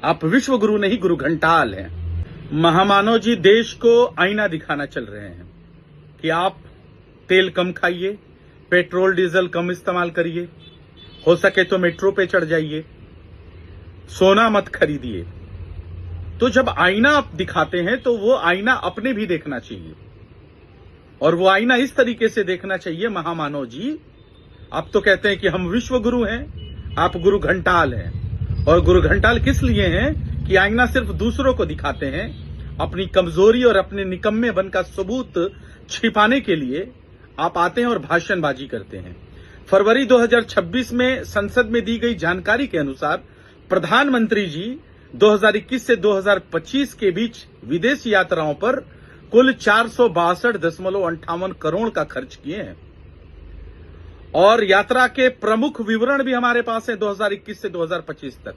आप विश्व गुरु नहीं, गुरु घंटाल हैं। महामानव जी देश को आईना दिखाना चल रहे हैं कि आप तेल कम खाइए, पेट्रोल डीजल कम इस्तेमाल करिए, हो सके तो मेट्रो पे चढ़ जाइए, सोना मत खरीदिए। तो जब आईना आप दिखाते हैं तो वो आईना अपने भी देखना चाहिए, और वो आईना इस तरीके से देखना चाहिए। महामानव जी, आप तो कहते हैं कि हम विश्व गुरु हैं, आप गुरु घंटाल हैं। और गुरु घंटाल किस लिए हैं कि आईना सिर्फ दूसरों को दिखाते हैं, अपनी कमजोरी और अपने निकम्मेपन का सबूत छिपाने के लिए आप आते हैं और भाषणबाजी करते हैं। फरवरी 2026 में संसद में दी गई जानकारी के अनुसार प्रधानमंत्री जी 2021 से 2025 के बीच विदेश यात्राओं पर कुल 462.58 करोड़ का खर्च किए हैं। और यात्रा के प्रमुख विवरण भी हमारे पास है 2021 से 2025 तक।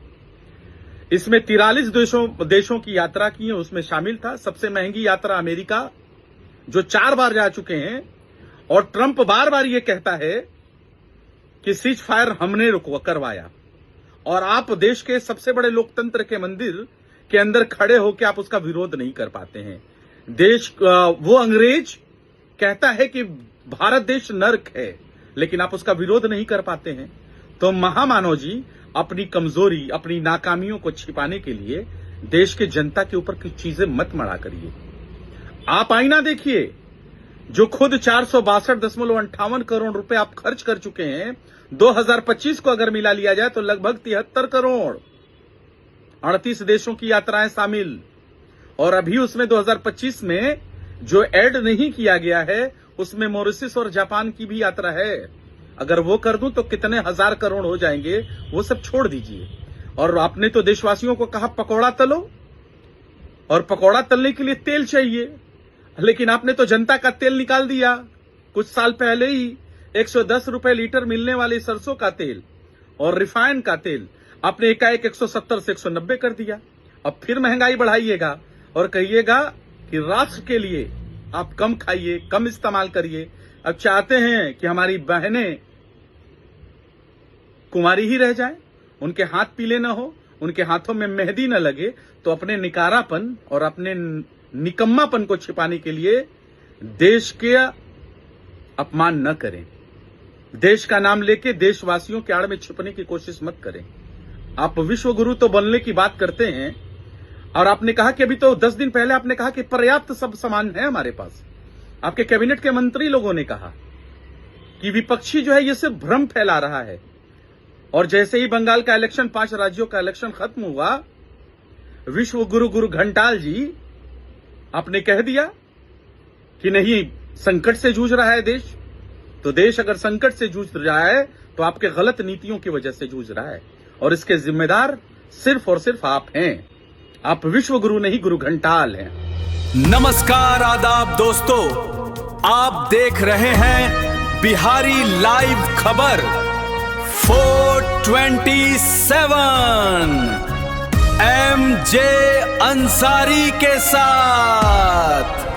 इसमें 43 देशों की यात्रा की है, उसमें शामिल था। सबसे महंगी यात्रा अमेरिका, जो 4 बार जा चुके हैं, और ट्रंप बार बार ये कहता है कि सीज फायर हमने करवाया, और आप देश के सबसे बड़े लोकतंत्र के मंदिर के अंदर खड़े होकर आप उसका विरोध नहीं कर पाते हैं। वो अंग्रेज कहता है कि भारत देश नर्क है, लेकिन आप उसका विरोध नहीं कर पाते हैं। तो महामानव जी, अपनी कमजोरी, अपनी नाकामियों को छिपाने के लिए देश के जनता के ऊपर कुछ चीजें मत मड़ा करिए। आप आईना देखिए, जो खुद 462.58 करोड़ रुपए आप खर्च कर चुके हैं। 2025 को अगर मिला लिया जाए तो लगभग 73 करोड़, 38 देशों की यात्राएं शामिल। और अभी उसमें 2025 में जो ऐड नहीं किया गया है, उसमें मॉरिशस और जापान की भी यात्रा है। अगर वो कर दूं तो कितने हजार करोड़ हो जाएंगे, वो सब छोड़ दीजिए। और आपने तो देशवासियों को कहा पकौड़ा तलो, और पकौड़ा तलने के लिए तेल चाहिए, लेकिन आपने तो जनता का तेल निकाल दिया। कुछ साल पहले ही 110 रुपए लीटर मिलने वाली सरसों का तेल और रिफाइंड का तेल आपने एकाएक 170 से 190 कर दिया। अब फिर महंगाई बढ़ाइएगा और कहिएगा कि राष्ट्र के लिए आप कम खाइए, कम इस्तेमाल करिए। अब चाहते हैं कि हमारी बहनें कुंवारी ही रह जाएं, उनके हाथ पीले न हो, उनके हाथों में मेहंदी न लगे, तो अपने निकारापन और अपने निकम्मापन को छिपाने के लिए देश के अपमान न करें। देश का नाम लेके देशवासियों के आड़ में छिपने की कोशिश मत करें। आप विश्व गुरु तो बनने की बात करते हैं, और आपने कहा कि अभी तो 10 दिन पहले आपने कहा कि पर्याप्त सब सामान है हमारे पास। आपके कैबिनेट के मंत्री लोगों ने कहा कि विपक्षी जो है ये सिर्फ भ्रम फैला रहा है। और जैसे ही बंगाल का इलेक्शन, 5 राज्यों का इलेक्शन खत्म हुआ, विश्व गुरु गुरु घंटाल जी आपने कह दिया कि नहीं, संकट से जूझ रहा है देश। तो देश अगर संकट से जूझ रहा है तो आपके गलत नीतियों की वजह से जूझ रहा है, और इसके जिम्मेदार सिर्फ और सिर्फ आप हैं। आप विश्व गुरु नहीं, गुरु घंटाल हैं। नमस्कार, आदाब दोस्तों, आप देख रहे हैं बिहारी लाइव खबर 427 MJ अंसारी के साथ।